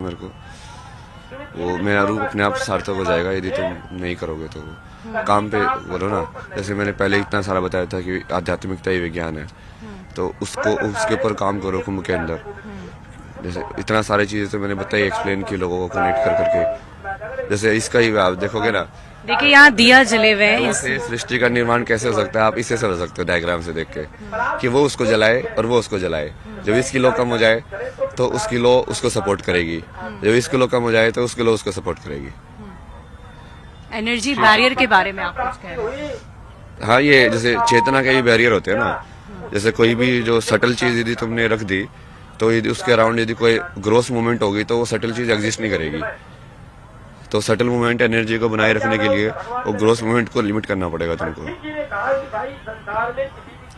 मेरे को, वो मेरा रूप अपने आप सार्थक हो जाएगा यदि तुम नहीं करोगे तो। काम पे बोलो ना, जैसे मैंने पहले इतना सारा बताया था कि आध्यात्मिकता ही विज्ञान है, तो उसको उसके ऊपर काम करो कुंभ के अंदर। जैसे इतना सारी चीजें तो मैंने बताई, एक्सप्लेन की लोगों को कनेक्ट कर करके। जैसे इसका ही आप देखोगे ना, देखिए यहाँ दिया जले हुए हैं इससे सृष्टि का निर्माण कैसे हो सकता है, आप इसे समझ सकते हो डायग्राम से देख के, कि वो उसको जलाए और वो उसको जलाए। जब इसकी लो कम हो जाए तो उसकी लो उसको सपोर्ट करेगी, जब इसकी लो कम हो जाए तो उसकी लो उसको सपोर्ट करेगी। एनर्जी बैरियर के बारे में आप कुछ कह रहे हैं? हाँ, ये जैसे चेतना के ही बैरियर होते हैं ना। जैसे कोई भी जो सटल चीज यदि तुमने रख दी, तो यदि उसके अराउंड यदि कोई ग्रोस मूवमेंट होगी तो वो सटल चीज एग्जिस्ट नहीं करेगी। तो सटल मूवमेंट एनर्जी को बनाए रखने के लिए वो ग्रोस मूवमेंट को लिमिट करना पड़ेगा तुमको।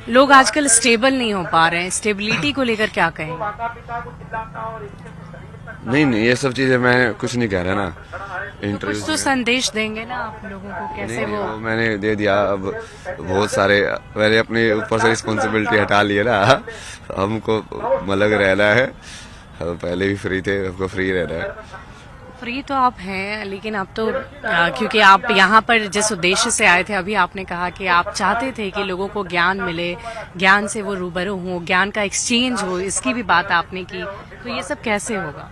लोग आजकल स्टेबल नहीं हो पा रहे हैं, स्टेबिलिटी को लेकर क्या कहें? नहीं, ये सब चीजें मैं कुछ नहीं कह रहा ना कुछ इंटरव्यू तो संदेश देंगे ना आप लोगों को, कैसे वो वो मैंने दे दिया। अब बहुत सारे मैंने अपने ऊपर से रिस्पॉन्सिबिलिटी हटा ली है ना। हमको अलग रहना है, हम पहले भी फ्री थे, हमको फ्री रहना है। फ्री तो आप हैं, लेकिन अब तो क्योंकि आप यहाँ पर जिस उद्देश्य से आए थे, अभी आपने कहा कि आप चाहते थे कि लोगों को ज्ञान मिले, ज्ञान से वो रूबरू हो, ज्ञान का एक्सचेंज हो, इसकी भी बात आपने की, तो ये सब कैसे होगा?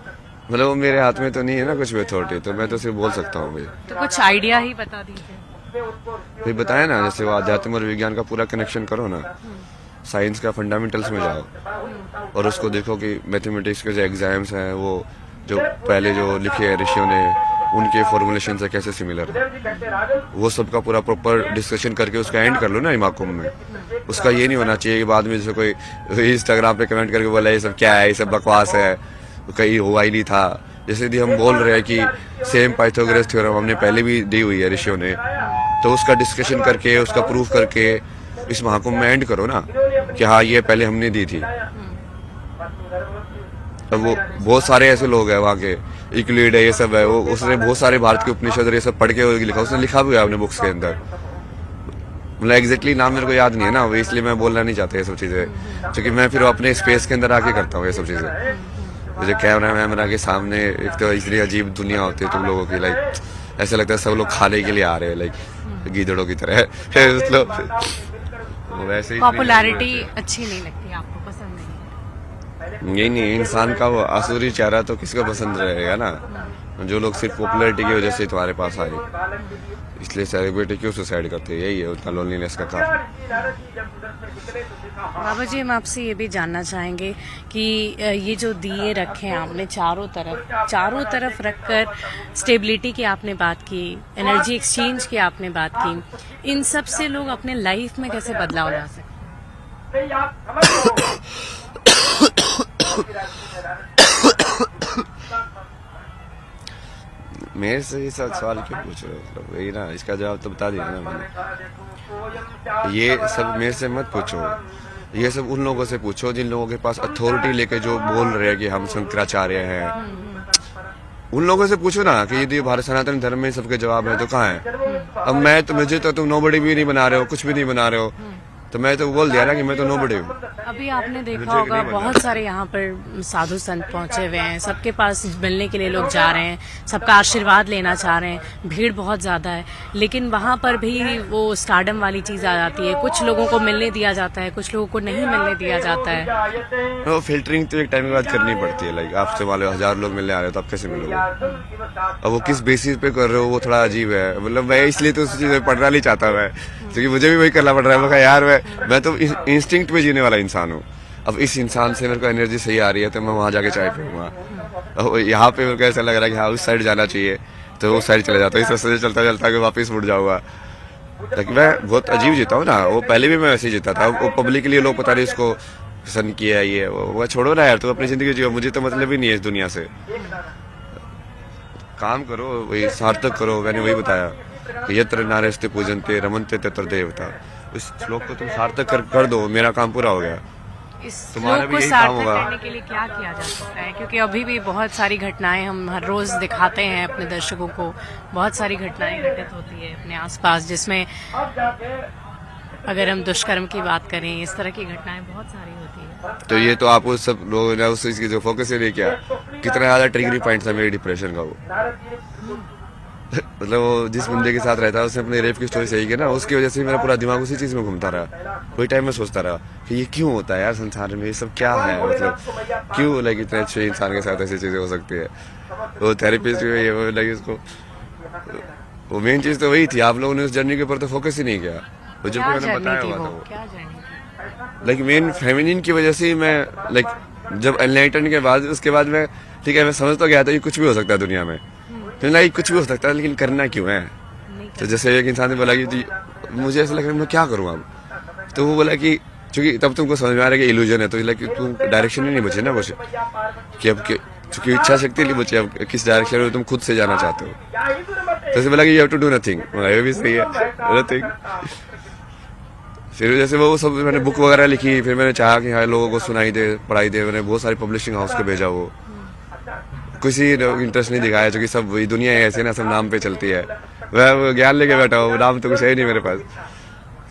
मतलब वो मेरे हाथ में तो नहीं है ना कुछ भी अथॉरिटी, तो मैं तो सिर्फ बोल सकता हूँ भाई। तो कुछ आइडिया ही बता दीजिए। भाई बताया ना, जैसे वो आध्यात्म और विज्ञान का पूरा कनेक्शन करो ना, साइंस का फंडामेंटल्स में जाओ और उसको देखो कि मैथमेटिक्स के जो एग्जाम्स हैं वो जो पहले जो लिखे हैं ऋषियों ने, उनके फॉर्मुलेशन से कैसे सिमिलर है, वो सब का पूरा प्रॉपर डिस्कशन करके उसका एंड कर लो ना महाकुंभ में। उसका ये नहीं होना चाहिए कि बाद में जैसे कोई इंस्टाग्राम पे कमेंट करके बोला ये सब क्या है, ये सब बकवास है, कहीं हुआ ही नहीं था। जैसे यदि हम बोल रहे हैं कि सेम पाइथागोरस थ्योरम हमने पहले भी दी हुई है ऋषियों ने, तो उसका डिस्कशन करके उसका प्रूफ करके इस महाकुंभ में एंड करो ना कि हाँ ये पहले हमने दी थी। अब वो बहुत सारे ऐसे लोग हैं वहाँ के, इक्लिड है, ये सब है, वो उसने बहुत सारे भारत के उपनिषद ये सब पढ़ के लिखा, उसने लिखा भी है अपने बुक्स के अंदर। मतलब एग्जैक्टली नाम मेरे को याद नहीं है ना, इसलिए मैं बोलना नहीं चाहता ये सब चीजें, क्योंकि मैं फिर अपने स्पेस के अंदर आके करता हूँ ये सब चीजें। मुझे कैमरा वैमरा के सामने एक तो इतनी अजीब दुनिया होती है तुम लोगों की, लाइक ऐसा लगता है सब लोग खाने के लिए आ रहे हैं, लाइक गीदड़ों की तरह। मतलब वैसे ही पॉपुलैरिटी अच्छी नहीं लगती आपको, पसंद नहीं? नहीं, इंसान का वो आसुरी चेहरा तो किसको पसंद रहेगा ना। जो लोग सिर्फ पॉपुलैरिटी की वजह से तुम्हारे पास आए, इसलिए सेलिब्रिटी क्यों सुसाइड करते हैं, यही है उनका लोनलीनेस का कारण। बाबा जी, हम आपसे ये भी जानना चाहेंगे कि ये जो दिए रखे हैं आपने चारों तरफ रखकर स्टेबिलिटी की आपने बात की, एनर्जी एक्सचेंज की आपने बात की, इन सब से लोग अपने लाइफ में कैसे बदलाव ला सकते? मेरे से ये सब सवाल क्यों पूछ रहे हो, मतलब वही ना, इसका जवाब तो बता दिया ना मैंने। ये सब मेरे से मत पूछो, ये सब उन लोगों से पूछो जिन लोगों के पास अथॉरिटी लेके जो बोल रहे हैं कि हम शंकराचार्य हैं। उन लोगों से पूछो ना कि यदि भारत सनातन धर्म में सबके जवाब है तो कहाँ है। अब मैं तो मुझे तो तुम नोबडी भी नहीं बना रहे हो, कुछ भी नहीं बना रहे हो, तो मैं तो बोल दिया ना कि मैं तो नोबडी हूँ। अभी आपने देखा होगा बहुत सारे यहाँ पर साधु संत पहुंचे हुए हैं, सबके पास मिलने के लिए लोग जा रहे हैं, सबका आशीर्वाद लेना चाह रहे हैं, भीड़ बहुत ज्यादा है, लेकिन वहाँ पर भी वो स्टारडम वाली चीज आ जाती है, कुछ लोगों को मिलने दिया जाता है, कुछ लोगों को नहीं मिलने दिया जाता है। तो फिल्टरिंग तो एक टाइम के बाद करनी पड़ती है, लाइक आपसे मान लो 1000 लोग मिलने आ रहे हो तो आप कैसे मिलोगे। अब वो किस बेसिस पे कर रहे हो वो थोड़ा अजीब है। मतलब मैं इसलिए तो उस चीज पढ़ना नहीं चाहता मैं, क्योंकि मुझे भी वही करना पड़ रहा है। मैं यार मैं तो इंस्टिंक्ट पे जीने वाला इंसान हूँ। अब इस इंसान से मेरे को एनर्जी सही आ रही है तो मैं वहां जाके चाय पीऊंगा। यहाँ पे मेरे को ऐसा लग रहा है कि हाँ उस साइड जाना चाहिए तो उस साइड चले जाता हूँ, इस रास्ते से चलता चलता के वापस मुड़ जाऊंगा। ताकि मैं बहुत अजीब जीता हूँ ना, वो पहले भी मैं वैसे ही जीता था। वो पब्लिक के लिए लोग पता नहीं उसको पसंद किया ये वो छोड़ो ना यार, तो अपनी जिंदगी जियो, मुझे तो मतलब ही नहीं है इस दुनिया से। काम करो, वही सार्थक करो। मैंने वही बताया कि यत्र नारेस्ते पूजनते रमनते तत्र देवता। इस श्लोक को तुम सार्थक कर दो, मेरा काम पूरा हो गया। इस तुम्हारा श्लोक भी को यही काम सार्थक होगा। करने के लिए क्या किया जा सकता है? क्योंकि अभी भी बहुत सारी घटनाएं हम हर रोज दिखाते हैं अपने दर्शकों को, बहुत सारी घटनाएं घटित होती है अपने आसपास, जिसमें अगर हम दुष्कर्म की बात करें, इस तरह की घटनाएं बहुत सारी होती है। तो ये तो आप उस सब लोगों ने उस चीज की जो फोकस ही नहीं किया, कितना ज्यादा ट्रिगरिंग पॉइंट था मेरी डिप्रेशन का वो। मतलब वो जिस बंदे के साथ रहता है उसने अपने रेप की स्टोरी सही की ना, उसकी वजह से मेरा पूरा दिमाग उसी चीज में घूमता रहा। कोई टाइम में सोचता रहा कि ये क्यों होता है यार संसार में, ये सब क्या है, मतलब क्यों लाइक इतने अच्छे इंसान के साथ ऐसी चीजें हो सकती है। वो थेरेपिस्ट ये वो लाइक इसको, वो मेन चीज तो वही थी, आप लोगों ने उस जर्नी के ऊपर तो फोकस ही नहीं किया। वो जब क्या मैंने जर्नी बताया थी हुआ था वो, वो क्या जर्नी थी? लाइक मेन फेमिनिन की वजह से ही मैं लाइक जब एनलाइटन के बाद उसके बाद मैं ठीक है मैं समझ तो गया था कि कुछ भी हो सकता है दुनिया में, तो लाइक कुछ भी हो सकता है लेकिन करना क्यों है। नहीं तो जैसे एक इंसान ने बोला कि मुझे ऐसा लग रहा है मैं क्या करूँ अब, तो वो बोला कि चूंकि तब तुमको समझ में आ रहा है कि इल्यूजन है, तो लाइक तुम डायरेक्शन ही नहीं बचे ना कुछ कि अब चूंकि इच्छा शक्ति नहीं बची, अब किस डायरेक्शन में तुम खुद से जाना चाहते हो। तो ऐसे बोला कि you have to do nothing, ये भी सही है नथिंग। फिर जैसे वो सब मैंने बुक वगैरह लिखी, फिर मैंने चाहा कि हाँ लोगों को सुनाई दे पढ़ाई दे, मैंने बहुत सारी पब्लिशिंग हाउस को भेजा, वो किसी इंटरेस्ट नहीं दिखाया क्योंकि सब वही दुनिया है ऐसे ना, सब नाम पे चलती है। मैं ज्ञान लेके बैठा हूँ, नाम तो कुछ है ही नहीं मेरे पास।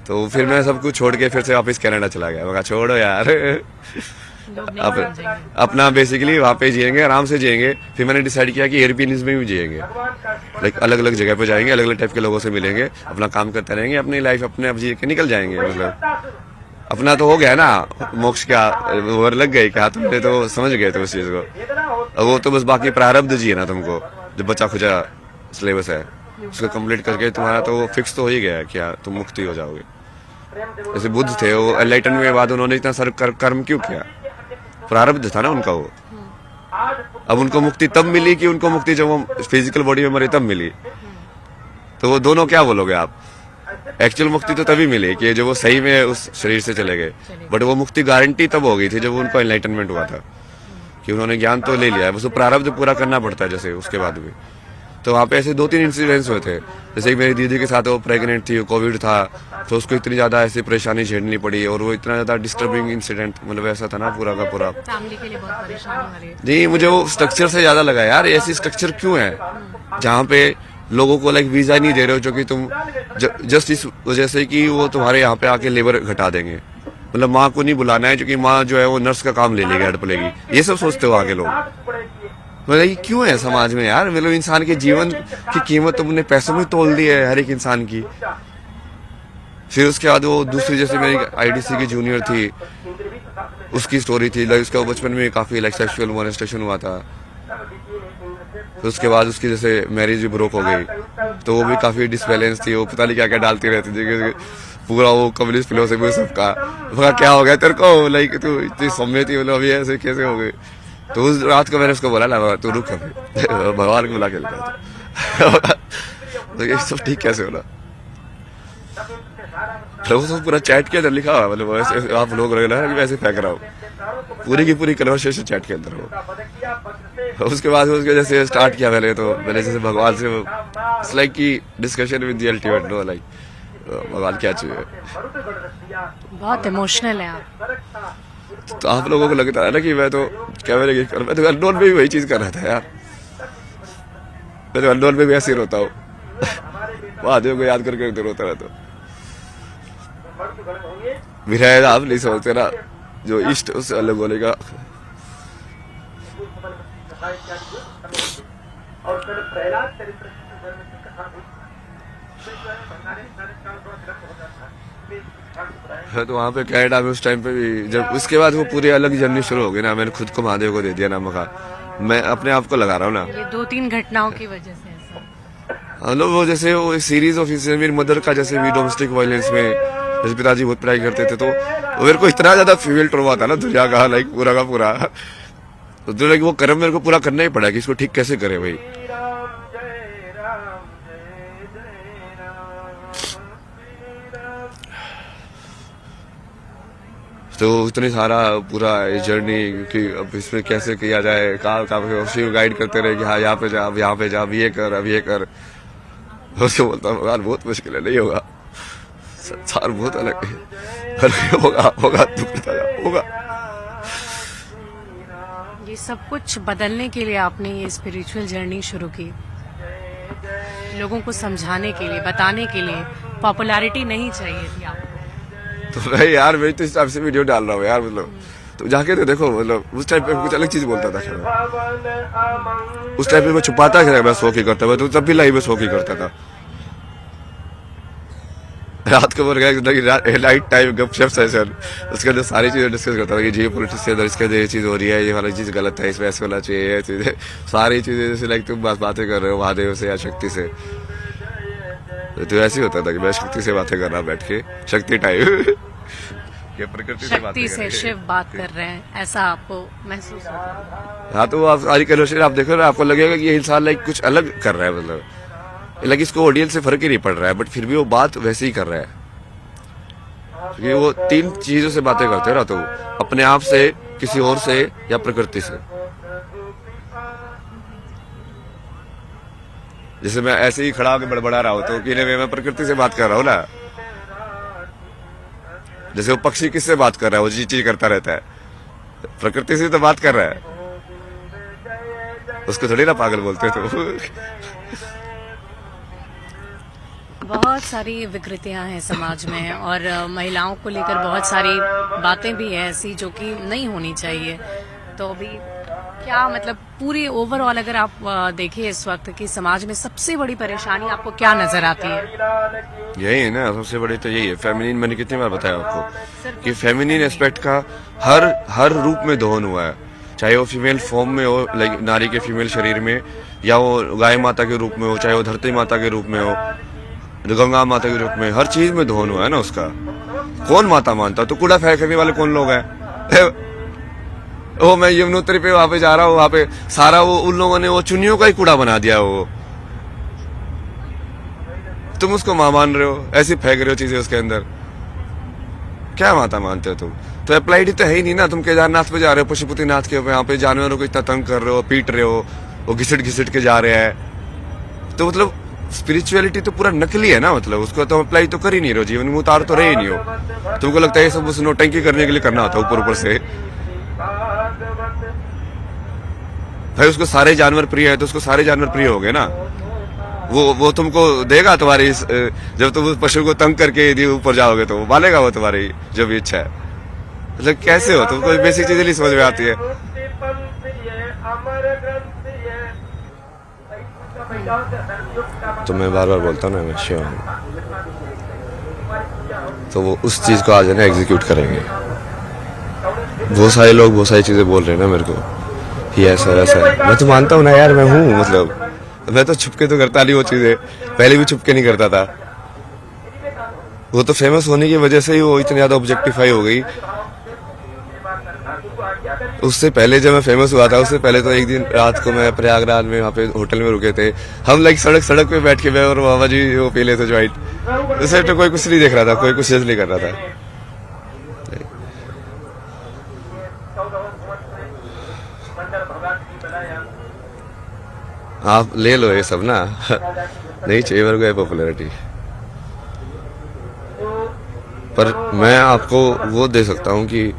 तो फिर मैं सब कुछ छोड़ के फिर से वापस कनाडा चला गया। मैं कहा छोड़ो यार लोग नहीं समझेंगे। अपना बेसिकली वहाँ पे जिएंगे, आराम से जिएंगे। फिर मैंने डिसाइड किया कि एयरबीएनबी में भी जिएंगे, लाइक अलग अलग जगह पे जाएंगे, अलग अलग टाइप के लोगों से मिलेंगे, अपना काम करते रहेंगे, अपनी लाइफ अपने अब जी के निकल जाएंगे। मतलब अपना तो हो गया ना मोक्ष का वर लग गई क्या, तुमने तो समझ गए थे उस चीज को। अब वो तो बस बाकी प्रारब्ध जी है ना, तुमको जो बचा खुचा सिलेबस है उसको कंप्लीट करके तुम्हारा तो वो फिक्स तो हो ही गया है क्या तुम मुक्ति हो जाओगे। जैसे बुद्ध थे, वो एनलाइटन के बाद उन्होंने इतना सर कर्म क्यों किया, प्रारब्ध था ना उनका वो। अब उनको मुक्ति तब मिली कि उनको मुक्ति जब वो फिजिकल बॉडी में मरे तब मिली। तो वो दोनों क्या बोलोगे आप, एक्चुअल मुक्ति तो तभी मिली कि जब वो सही में उस शरीर से चले गए, बट वो मुक्ति गारंटी तब हो गई थी जब उनको एनलाइटनमेंट हुआ था कि उन्होंने ज्ञान तो ले लिया है, बस वो प्रारब्ध पूरा करना पड़ता है जैसे उसके बाद भी। तो वहाँ पे ऐसे 2-3 इंसिडेंट्स हुए थे। जैसे कि मेरी दीदी के साथ वो प्रेग्नेंट थी, कोविड था, तो उसको इतनी ज्यादा ऐसी परेशानी झेलनी पड़ी और वो इतना ज्यादा डिस्टर्बिंग इंसिडेंट, मतलब ऐसा था ना पूरा का पूरा। फैमिली के लिए बहुत परेशानी हो रही है। नहीं मुझे वो स्ट्रक्चर से ज्यादा लगा यार, ऐसी स्ट्रक्चर क्यों है जहाँ पे लोगों को लाइक वीजा नहीं दे रहे हो, जो कि तुम जस्ट इस वजह से कि वो तुम्हारे यहाँ पे आके लेबर घटा देंगे। मतलब माँ को नहीं बुलाना है क्योंकि माँ जो है वो नर्स का काम ले लेगी, हड़प लेगी, ये सब सोचते हो आगे लोग। मतलब ये क्यों है समाज में यार, मतलब इंसान के जीवन की कीमत तुमने पैसों में तोल दी है हर एक इंसान की। फिर उसके बाद वो दूसरी जैसे मेरी आईडीसी की जूनियर थी, उसकी स्टोरी थी लाइक उसका बचपन में काफी लाइक सेक्सुअल मोलेस्टेशन हुआ था। फिर उसके बाद उसकी जैसे मैरिज भी ब्रोक हो गई, तो वो भी काफी डिसबैलेंस थी, वो पता नहीं क्या क्या डालती रहती थी, पूरा वो कम्युनिस्ट फिलोसफी सबका क्या हो गया तेरे को, लाइक तू इतनी सौम्य थी, मतलब अभी ऐसे कैसे हो गई। तो उस रात को मैंने उसको बोला ना तू रुक अभी भगवान को बुला के लेता तो ये सब ठीक कैसे होना। तो वो पूरा चैट के अंदर लिखा हुआ, मतलब वैसे आप लोग रहे वैसे फेंक रहा हूँ, पूरी की पूरी कन्वर्सेशन चैट के अंदर हो। उसके बाद उसके जैसे स्टार्ट किया मैंने जैसे भगवान से इट्स लाइक की discussion with the ultimate no, like भगवान क्या चाहिए। बहुत इमोशनल है आप। तो आप लोगों को लगता है ना कि मैं तो क्या मैं तो अननोन में भी वही चीज कर रहा था यार, मैं तो अननोन में भी ऐसे रोता हूँ महादेव को याद करके रोता रहता हूँ। विरह आप नहीं समझते ना, जो इष्ट उससे अलग होने का। तो वहाँ पे कनाडा में उस टाइम पे भी जब उसके बाद वो पूरी अलग जर्नी शुरू हो गई ना, मैंने खुद को महादेव को दे दिया ना, मका मैं अपने आप को लगा रहा हूँ ना। ये 2-3 घटनाओं की वजह से ऐसा हम लोग वो जैसे वो सीरीज ऑफ इंसिडेंट, मेरी मदर का जैसे भी डोमेस्टिक वायलेंस में जैसे पिताजी बहुत पढ़ाई करते थे, तो मेरे को इतना ज्यादा फीमेल ट्रॉमा था ना दुनिया का, लाइक पूरा का पूरा। तो लाइक वो कर्म मेरे को पूरा करना ही पड़ा कि इसको ठीक कैसे करे भाई। तो इतने सारा पूरा जर्नी कि अब इसमें कैसे किया जाए, कहाँ शिव गाइड करते रहे कि हाँ यहाँ पे जा, अब यहाँ पे जा, अब ये कर, अब ये कर। उसको बोलता हूँ यार बहुत मुश्किल है, नहीं होगा, संसार बहुत अलग है, होगा होगा। ये सब कुछ बदलने के लिए आपने ये स्पिरिचुअल जर्नी शुरू की, लोगों को समझाने के लिए, बताने के लिए। पॉपुलैरिटी नहीं चाहिए थी आपको। तो भाई यार मैं तो इस टाइप से वीडियो डाल रहा हूँ यार, मतलब तो जाके तो देखो, मतलब उस टाइम पे कुछ अलग चीज बोलता था शायद। उस टाइम पे मैं छुपाता था, मैं शौक ही करता था, तो तब भी लाइव में शौक ही करता था। रात को बोल गया नाइट टाइम गपशप सेशन, उसके अंदर सारी चीजें डिस्कस करता था कि जी पॉलिटिक्स के अंदर इसके अंदर ये चीज हो रही है, ये वाली चीज गलत है, इसमें ऐसे होना चाहिए, ये चीजें सारी चीजें जैसे लाइक तुम बातें कर रहे हो महादेव से या शक्ति से, तो ऐसे ही होता था कि मैं शक्ति से बातें कर रहा बैठ के, शक्ति टाइम ये प्रकृति से बातें शक्ति से शिव बात कर रहे हैं, ऐसा आपको महसूस होता है? हाँ, तो आप सारी कन्वर्सेशन आप देखो ना, आपको लगेगा कि ये इंसान लाइक कुछ अलग कर रहा है, मतलब लाइक इसको ऑडियंस से फर्क ही नहीं पड़ रहा है, बट फिर भी वो बात वैसे ही कर रहा है, क्योंकि वो 3 चीजों से बातें करते हैं ना, तो अपने आप से, किसी और से या प्रकृति से। जैसे मैं ऐसे ही खड़ा होकर बड़बड़ा रहा हूं, तो कि मैं प्रकृति से बात कर रहा हूँ ना। जैसे वो पक्षी किससे बात कर रहा है, वो चीज करता रहता है, प्रकृति से तो बात कर रहा है, उसको थोड़ी ना पागल बोलते तो। बहुत सारी विकृतियां हैं समाज में, और महिलाओं को लेकर बहुत सारी बातें भी हैं ऐसी जो कि नहीं होनी चाहिए। तो अभी क्या मतलब पूरी ओवरऑल अगर आप देखिए इस वक्त कि समाज में सबसे बड़ी परेशानी आपको क्या नजर आती है? यही है ना, सबसे बड़ी तो यही है फेमिनिन। मैंने कितनी बार बताया आपको कि फेमिनिन एस्पेक्ट का हर रूप में दोहन हुआ है, चाहे वो फीमेल फॉर्म में हो, लाइक नारी के फीमेल शरीर में, या वो गाय माता के रूप में हो, चाहे वो धरती माता के रूप में हो, गंगा माता के रूप में, हर चीज में दोहन हुआ है ना उसका। कौन माता मानता? तो कूड़ा फेंकने वाले कौन लोग हैं? वो मैं यमुनोत्री पे वहां पे जा रहा हूँ, वहां पे सारा वो उन लोगों ने वो चुन्नियों का ही कूड़ा बना दिया। वो तुम उसको मां मान रहे हो, ऐसे फेंक रहे हो चीजें उसके अंदर, क्या माता मानते हो तुम? तो अप्लाइड तो है ही नहीं ना। तुम केदारनाथ पे जा रहे हो, पशुपतिनाथ के यहाँ पे जानवरों को इतना तंग कर रहे हो, पीट रहे हो, वो घिसट घिसट के जा रहे हैं, तो मतलब स्पिरिचुअलिटी तो पूरा नकली है ना, मतलब उसको तो अप्लाई तो कर ही नहीं रहे हो, जीवन में उतार तो रहे ही नहीं हो। तुमको लगता है ये सब उस नौटंकी करने के लिए करना होता है ऊपर ऊपर से। भाई उसको सारे जानवर प्रिय है तो उसको सारे जानवर प्रिय हो गए ना। वो तुमको देगा तुम्हारी, जब तुम उस पशु को तंग करके यदि ऊपर जाओगे तो वो पालेगा वो तुम्हारी जो भी इच्छा है। मतलब कैसे हो तुमको? बेसिक चीजें नहीं समझ में आती है। तो मैं बार बार बोलता हूँ ना, मैं श्योर हूँ, तो वो उस चीज को आज है ना एग्जीक्यूट करेंगे। बहुत सारे लोग बहुत सारी चीजें बोल रहे हैं ना मेरे को, ये ऐसा वैसा है। मैं तो मानता हूँ ना यार, मैं हूँ, मतलब मैं तो छुपके तो करता नहीं वो चीजें, पहले भी छुपके नहीं करता था। वो तो फेमस होने की वजह से ही वो इतनी ज्यादा ऑब्जेक्टिफाई हो गई। उससे पहले जब मैं फेमस हुआ था, उससे पहले तो एक दिन रात को मैं प्रयागराज में वहाँ पे होटल में रुके थे हम, लाइक सड़क पे बैठ के मैं और मामा जी वो पी लेते ज्वाइंट। उससे तो कोई कुछ नहीं देख रहा था, कोई कुछ नहीं कर रहा था। आप ले लो ये सब ना, नहीं चाहिए मेरे को ये पॉपुलैरिटी, पर मैं आपको वो दे सकता हूँ कि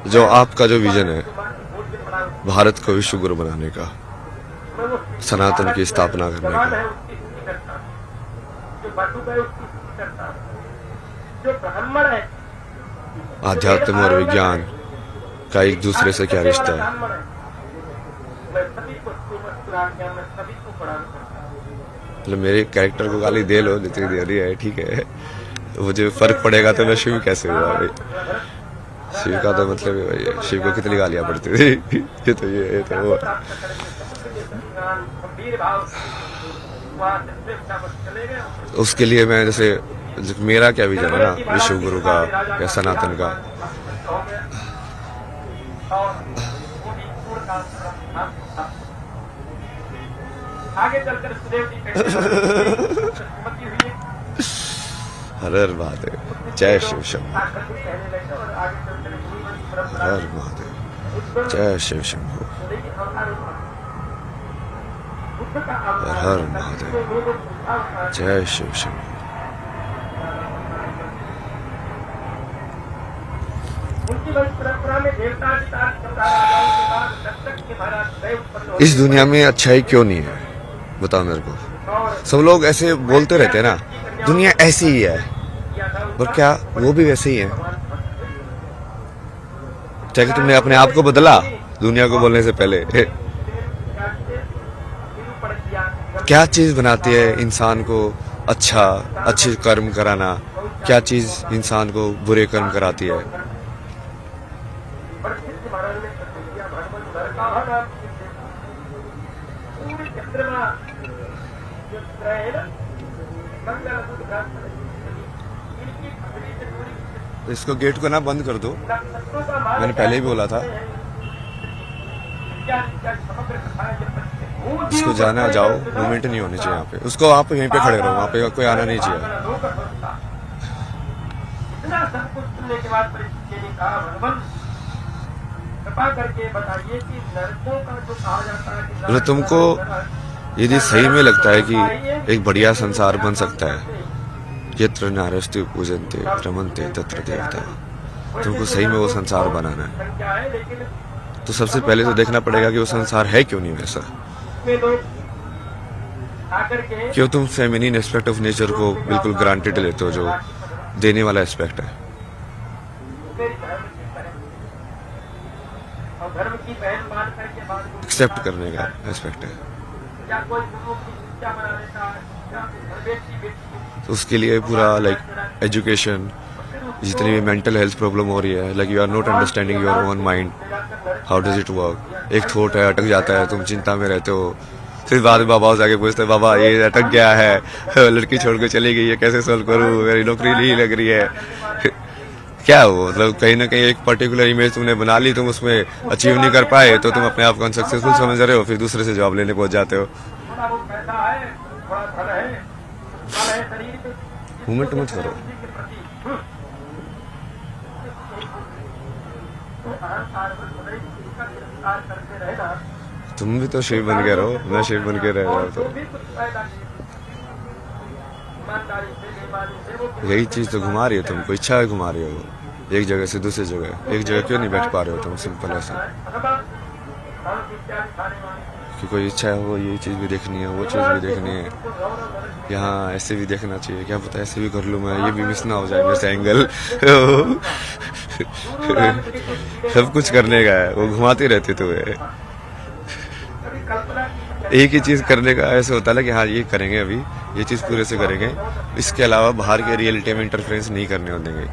जो आपका जो विजन है भारत को विश्व गुरु बनाने का, सनातन की स्थापना करने का, आध्यात्म और विज्ञान का एक दूसरे से क्या रिश्ता है। मतलब मेरे कैरेक्टर को गाली दे लो, जितनी दे रही है ठीक है, मुझे फर्क पड़ेगा तो मैं शिव कैसे हुआ भाई? शिव का तो मतलब है भाई, शिव को कितनी गालियां पड़ती थी। ये तो वो उसके लिए मैं जैसे मेरा क्या विजन है ना विश्व गुरु का या सनातन का, हर हर महादेव, जय शिव शंभू, हर महादेव, जय शिव शंभू, हर महादेव, जय शिव शंभू। इस दुनिया में अच्छाई क्यों नहीं है बताओ मेरे को? सब लोग ऐसे बोलते रहते हैं ना, दुनिया ऐसी ही है, और क्या वो भी वैसे ही है? चाहे कि तुमने अपने आप को बदला दुनिया को बोलने से पहले। क्या चीज बनाती है इंसान को अच्छा अच्छे कर्म कराना? क्या चीज इंसान को बुरे कर्म कराती है? इसको गेट को ना बंद कर दो, मैंने पहले ही बोला था। इसको जाना जाओ, मूवमेंट नहीं होनी चाहिए यहाँ पे। उसको आप यहीं पे खड़े रहो, वहाँ पे कोई आना नहीं चाहिए। मतलब तुमको यदि सही में लगता है कि एक बढ़िया संसार बन सकता है, यत्र नारस्ति पूजन्ते रमन्ते तत्र देवता, तुमको सही में वो संसार बनाना है, तो सबसे पहले तो देखना पड़ेगा कि वो संसार है क्यों नहीं वैसा। क्यों तुम फेमिनिन एस्पेक्ट ऑफ नेचर को बिल्कुल ग्रांटेड लेते हो, जो देने वाला एस्पेक्ट है। एक्सेप्ट करने का एस्पेक्ट है। तो उसके लिए पूरा लाइक एजुकेशन, जितनी भी मेंटल हेल्थ प्रॉब्लम हो रही है, like you are not understanding your own mind, how does it work. एक थॉट है, अटक जाता है, तुम चिंता में रहते हो, फिर बाद में बाबा से आके पूछते हैं, बाबा ये अटक गया है, लड़की छोड़ के चली गई है, कैसे सॉल्व करूँ, मेरी नौकरी नहीं लग रही है। क्या हो, मतलब कहीं ना कहीं एक पर्टिकुलर इमेज तुमने बना ली, तुम उसमें अचीव नहीं कर पाए, तो तुम अपने आप को अनसक्सेसफुल समझ रहे हो, फिर दूसरे से जॉब लेने पहुंच जाते हो। मूवमेंट मत करो। तुम भी तो शिव बन के रहो, मैं शिव बन के रह रहा हूं, तो यही चीज तो घुमा रही है तुमको, इच्छा है घुमा रही हो एक जगह से दूसरी जगह। एक जगह क्यों नहीं बैठ पा रहे हो तुम? सिंपल ऐसा कि कोई इच्छा हो, ये चीज भी देखनी है, वो चीज भी देखनी है, यहाँ ऐसे भी देखना चाहिए, क्या पता ऐसे भी कर लूँ मैं, ये भी मिस ना हो जाए मेरे से एंगल। सब कुछ करने का है, वो घुमाती रहती तुम्हें। एक ही चीज करने का ऐसे होता है कि हाँ ये करेंगे, अभी ये चीज पूरे से करेंगे, इसके अलावा बाहर के रियलिटी में इंटरफेरेंस नहीं करने देंगे।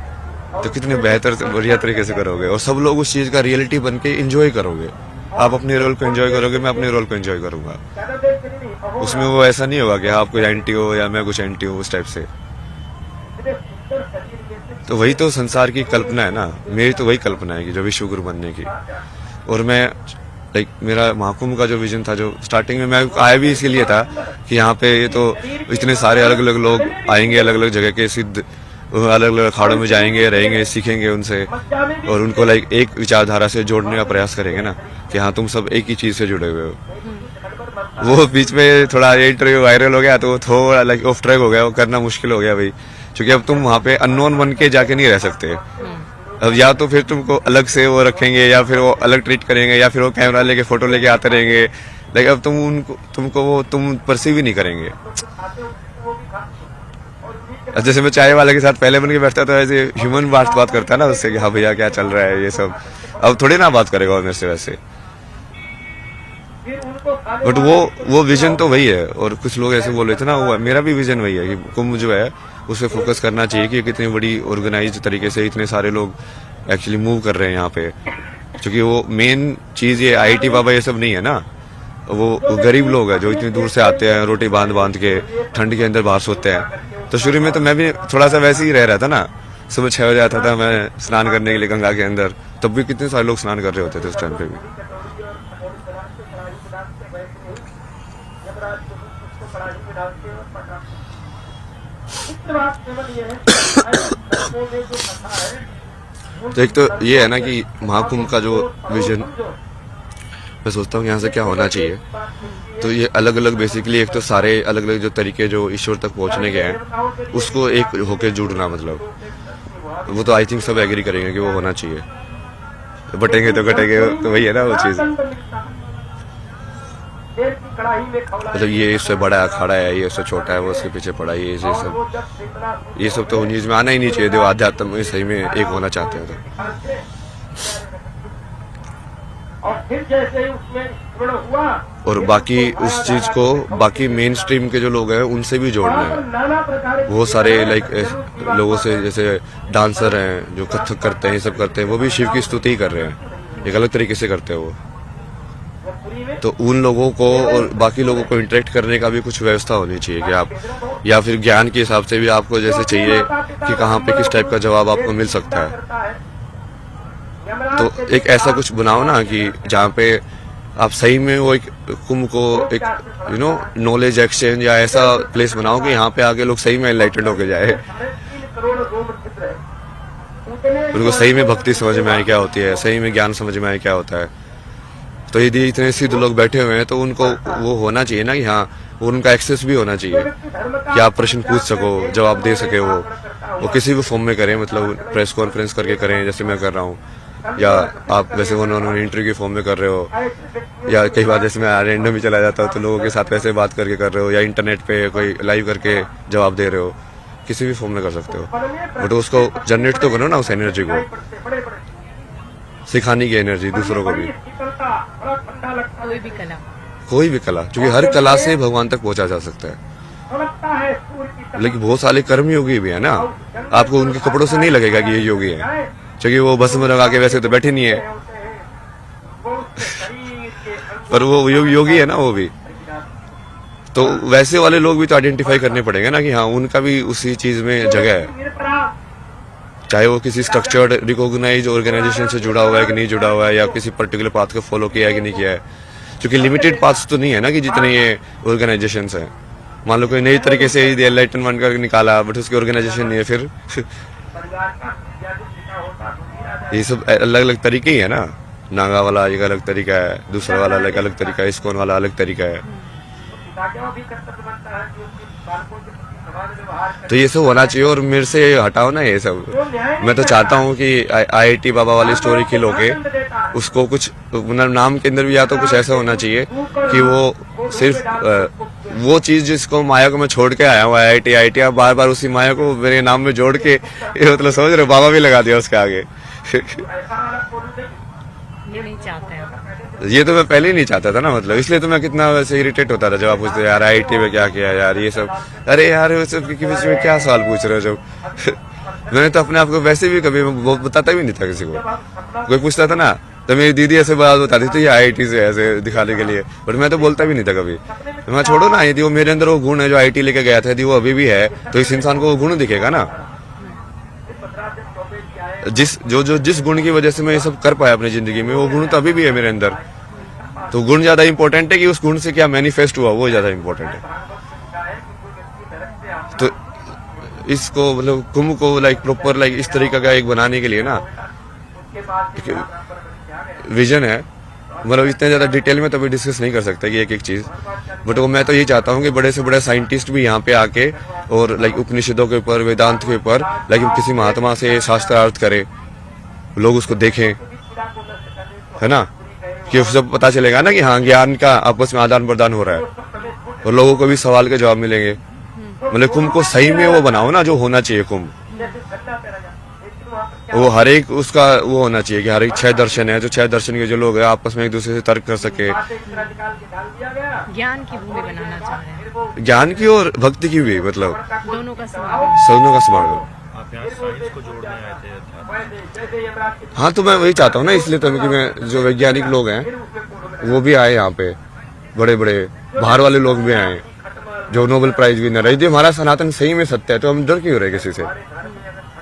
तो कितने बेहतर से बढ़िया तरीके से करोगे, और सब लोग उस चीज का रियलिटी बन के इंजॉय करोगे। आप अपने रोल को एंजॉय करोगे, मैं अपने रोल को एंजॉय करूंगा। उसमें वो ऐसा नहीं होगा कि आप कोई एंटी हो या मैं कुछ एंटी हूँ, उस टाइप से। तो वही तो संसार की कल्पना है ना, मेरी तो वही कल्पना है कि जो विश्व गुरु बनने की। और मैं लाइक मेरा महाकुंभ का जो विजन था, जो स्टार्टिंग में मैं आया भी इसीलिए था कि यहाँ पे ये तो इतने सारे अलग अलग लोग आएंगे, अलग अलग जगह के सिद्ध अलग अलग अखाड़ों में जाएंगे, रहेंगे, सीखेंगे उनसे, और उनको लाइक एक विचारधारा से जोड़ने का प्रयास करेंगे ना, कि हाँ तुम सब एक ही चीज से जुड़े हुए हो। वो बीच में थोड़ा ये इंटरव्यू वायरल हो गया, तो वो थोड़ा लाइक ऑफ ट्रैक हो गया, वो करना मुश्किल हो गया भाई, क्योंकि अब तुम वहाँ पे अननोन बन के जाके नहीं रह सकते। अब या तो फिर तुमको अलग से वो रखेंगे, या फिर वो अलग ट्रीट करेंगे, या फिर वो कैमरा लेके फोटो लेके आते रहेंगे, लेकिन अब तुमको वो तुम परसीव ही नहीं करेंगे। जैसे मैं चाय वाले के साथ पहले बन के बैठता था, ऐसे ह्यूमन बात करता है ना उससे कि हाँ भैया क्या चल रहा है ये सब, अब थोड़ी ना बात करेगा मेरे से वैसे। बट वो विजन तो वही है। और कुछ लोग ऐसे बोल रहे थे ना, वो मेरा भी विजन वही है कि कुंभ जो है उस पर फोकस करना चाहिए कि कितनी बड़ी ऑर्गेनाइज्ड तरीके से इतने सारे लोग एक्चुअली मूव कर रहे हैं यहाँ पे। क्योंकि वो मेन चीज ये IIT बाबा ये सब नहीं है ना, वो गरीब लोग हैं जो इतनी दूर से आते हैं, रोटी बांध के ठंड के अंदर बाहर सोते हैं। तो शुरू में तो मैं भी थोड़ा सा वैसे ही रह रहा था ना, सुबह 6 बजे आता था मैं स्नान करने के लिए गंगा के अंदर, तब भी कितने सारे लोग स्नान कर रहे होते थे उस टाइम पे भी। तो एक तो ये है ना कि महाकुंभ का जो विजन, मैं सोचता हूँ यहाँ से क्या होना चाहिए, तो ये अलग अलग बेसिकली एक तो सारे अलग अलग जो तरीके जो ईश्वर तक पहुँचने के हैं उसको एक होके जुड़ना, मतलब वो तो आई थिंक सब एग्री करेंगे कि वो होना चाहिए। तो बटेंगे तो घटेंगे, तो वही है ना वो चीज। मतलब ये इससे बड़ा अखाड़ा है, ये इससे छोटा है, वो उसके पीछे पड़ा है, ये सब तो न्यूज में आना ही नहीं चाहिए। जो आध्यात्म में सही में एक होना चाहते हैं तो। और फिर जैसे ही उसमें स्मरण हुआ और बाकी उस चीज को बाकी मेन स्ट्रीम के जो लोग हैं उनसे भी जोड़ना है। नाना प्रकार के बहुत सारे लोगों से, जैसे डांसर हैं जो कथक करते हैं, ये सब करते हैं, वो भी शिव की स्तुति ही कर रहे हैं, एक अलग तरीके से करते हैं वो। तो उन लोगों को और बाकी लोगों को इंटरेक्ट करने का भी कुछ व्यवस्था होनी चाहिए कि आप, या फिर ज्ञान के हिसाब से भी आपको जैसे चाहिए कि कहाँ पे किस टाइप का जवाब आपको मिल सकता है, तो एक ऐसा कुछ बनाओ ना कि जहाँ पे आप सही में वो एक कुंभ को एक नॉलेज एक्सचेंज या ऐसा प्लेस बनाओ कि यहाँ पे आके लोग सही में एनलाइटेंड होके जाए, 3 करोड़ रोम छिद्र है। उनको सही में भक्ति समझ में आए क्या होती है, सही में ज्ञान समझ में आए क्या होता है। तो यदि इतने सिद्ध लोग बैठे हुए हैं तो उनको वो होना चाहिए ना कि हाँ, उनका एक्सेस भी होना चाहिए कि आप प्रश्न पूछ सको, जवाब दे सके। वो किसी भी फॉर्म में करें, मतलब प्रेस कॉन्फ्रेंस करके करें जैसे मैं कर रहा हूँ, या आप वैसे उन्होंने इंटरव्यू के फॉर्म में कर रहे हो, या कई बार जैसे मैं रैंडम भी चला जाता हूँ तो लोगों के साथ वैसे बात करके कर रहे हो, या इंटरनेट पे कोई लाइव करके जवाब दे रहे हो, किसी भी फॉर्म में कर सकते हो। बट उसको जनरेट तो करो ना, उस एनर्जी को, सिखाने की एनर्जी दूसरों को भी। कोई भी कला, कोई भी कला, क्योंकि हर कला से भगवान तक पहुंचा जा सकता है। लेकिन बहुत सारे कर्म योगी भी है ना, आपको उनके कपड़ों से नहीं लगेगा कि ये योगी है, क्योंकि वो भस्म लगा के वैसे तो बैठे नहीं है पर वो योगी है ना वो भी। तो वैसे वाले लोग भी तो आइडेंटिफाई करने पड़ेंगे ना कि हाँ, उनका भी उसी चीज में जगह है, चाहे वो किसी स्ट्रक्चर्ड रिकॉग्नाइज ऑर्गेनाइजेशन से जुड़ा हुआ है कि नहीं जुड़ा हुआ है, या किसी पर्टिकुलर पाथ को फॉलो किया है कि नहीं किया है। क्योंकि लिमिटेड पाथ्स तो नहीं है ना कि जितने ये ऑर्गेनाइजेशंस हैं। मान लो कोई नई तरीके से एनलाइटन वन कर निकाला, बट उसकी ऑर्गेनाइजेशन नहीं है, फिर ये सब अलग अलग तरीके ही है ना। नागा वाला एक अलग तरीका है, दूसरा वाला एक अलग तरीका है, इस्कॉन वाला अलग तरीका है। तो ये सब होना चाहिए, और मेरे से हटाओ ना ये सब। मैं तो चाहता हूँ कि IIT बाबा वाली स्टोरी खिलो के उसको कुछ मतलब नाम के अंदर भी या तो कुछ ऐसा होना चाहिए कि वो सिर्फ वो चीज जिसको माया को मैं छोड़ के आया हूँ IIT अब बार बार उसी माया को मेरे नाम में जोड़ के, ये मतलब समझ रहे हो, बाबा भी लगा दिया उसके आगे ये नहीं चाहते हैं। ये तो मैं पहले ही नहीं चाहता था ना, मतलब इसलिए तो मैं कितना वैसे इरिटेट होता था जब आप पूछते यार IIT में क्या किया यार, ये सब। अरे यार वो सब के बीच में क्या सवाल पूछ रहे हो जब मैंने तो अपने आप को वैसे भी कभी बताता भी नहीं था किसी को। कोई पूछता था ना तो मेरी दीदी ऐसे बात बताती थी IIT से ऐसे दिखाने के लिए, बट मैं तो बोलता भी नहीं था कभी। तो मैं छोड़ो ना, यदि वो मेरे अंदर वो गुण है जो IIT लेके गया था, यदि वो अभी भी है तो इस इंसान को वो गुण दिखेगा ना, जिस गुण की वजह से मैं ये सब कर पाया अपनी जिंदगी में, वो गुण तो अभी भी है मेरे अंदर। तो गुण ज्यादा इंपॉर्टेंट है कि उस गुण से क्या मैनिफेस्ट हुआ, वो ज्यादा इंपॉर्टेंट है। तो इसको मतलब कुंभ को प्रॉपर इस तरीके का एक बनाने के लिए ना विजन है, मतलब इतने ज्यादा डिटेल में तो अभी डिस्कस नहीं कर सकते कि एक एक चीज, बट वो मैं तो ये चाहता हूँ कि बड़े से बड़े साइंटिस्ट भी यहाँ पे आके और उपनिषदों के ऊपर, वेदांत के ऊपर किसी महात्मा से शास्त्रार्थ करे, लोग उसको देखें, है ना, कि सब पता चलेगा ना कि हाँ, ज्ञान का आपस में आदान प्रदान हो रहा है और लोगों को भी सवाल के जवाब मिलेंगे। मतलब कुंभ को सही में वो बनाओ ना जो होना चाहिए कुंभ, वो हर एक उसका वो होना चाहिए कि हर एक 6 दर्शन है, जो 6 दर्शन के जो लोग हैं आपस में एक दूसरे से तर्क कर सके। ज्ञान की भूमि बनाना चाह रहे हैं, ज्ञान की और भक्ति की भी, मतलब दोनों का समागम। दोनों का समागम। आप यहाँ साइंस को जोड़ने आए थे। हाँ, तो मैं वही चाहता हूँ ना, इसलिए तो कि मैं जो वैज्ञानिक लोग हैं वो भी आए यहाँ पे, बड़े बड़े बाहर वाले लोग भी आए जो नोबेल प्राइज विनर है। यदि हमारा सनातन सही में सत्य है तो हम डर क्यों हो रहे किसी से?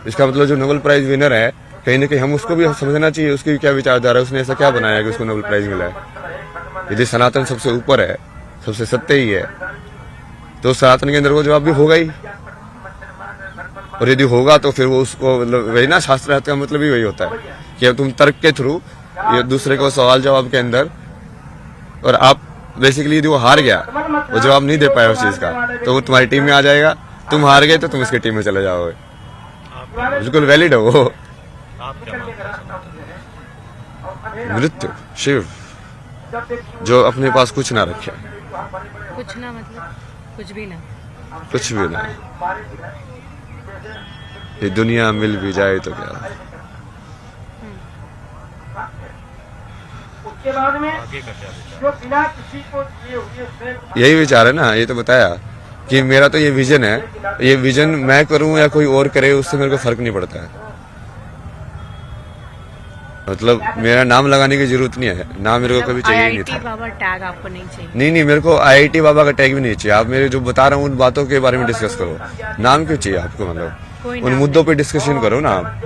इसका मतलब जो नोबेल प्राइज विनर है, कहीं ना कहीं हम उसको भी समझना चाहिए, उसकी क्या विचारधारा है, उसने ऐसा क्या बनाया कि उसको नोबेल प्राइज मिला है। यदि सनातन सबसे ऊपर है, सबसे सत्य ही है, तो सनातन के अंदर वो जवाब भी होगा ही, और यदि होगा तो फिर वो उसको मतलब वही ना, शास्त्रार्थ का मतलब ही वही होता है कि तुम तर्क के थ्रू ये दूसरे को सवाल जवाब के अंदर, और आप बेसिकली यदि वो हार गया, वो जवाब नहीं दे पाया उस चीज का, तो वो तुम्हारी टीम में आ जाएगा, तुम हार गए तो तुम उसकी टीम में चले जाओगे। बिल्कुल वैलिड है वो। आप क्या मानते हैं? मृत्यु, शिव, जो अपने पास कुछ ना रखे, कुछ ना मतलब कुछ भी ना। कुछ भी ना, ये दुनिया मिल भी जाए तो क्या। उसके बाद में आगे का क्या विचार? जो बिना किसी को दिए हुए स्वयं यही विचार है ना, ये तो बताया कि मेरा तो ये विजन है, ये विजन मैं करूं या कोई और करे उससे मेरे को फर्क नहीं पड़ता है। मतलब मेरा नाम लगाने की जरूरत नहीं है, नाम मेरे को कभी चाहिए नहीं आईआईटी था। बाबा टैग आपको नहीं चाहिए? नहीं, मेरे को आईआईटी बाबा का टैग भी नहीं चाहिए। आप मेरे जो बता रहा हूँ उन बातों के बारे में डिस्कस करो, नाम क्यों चाहिए आपको? मतलब कोई उन नाम मुद्दों पे डिस्कशन करो ना आप।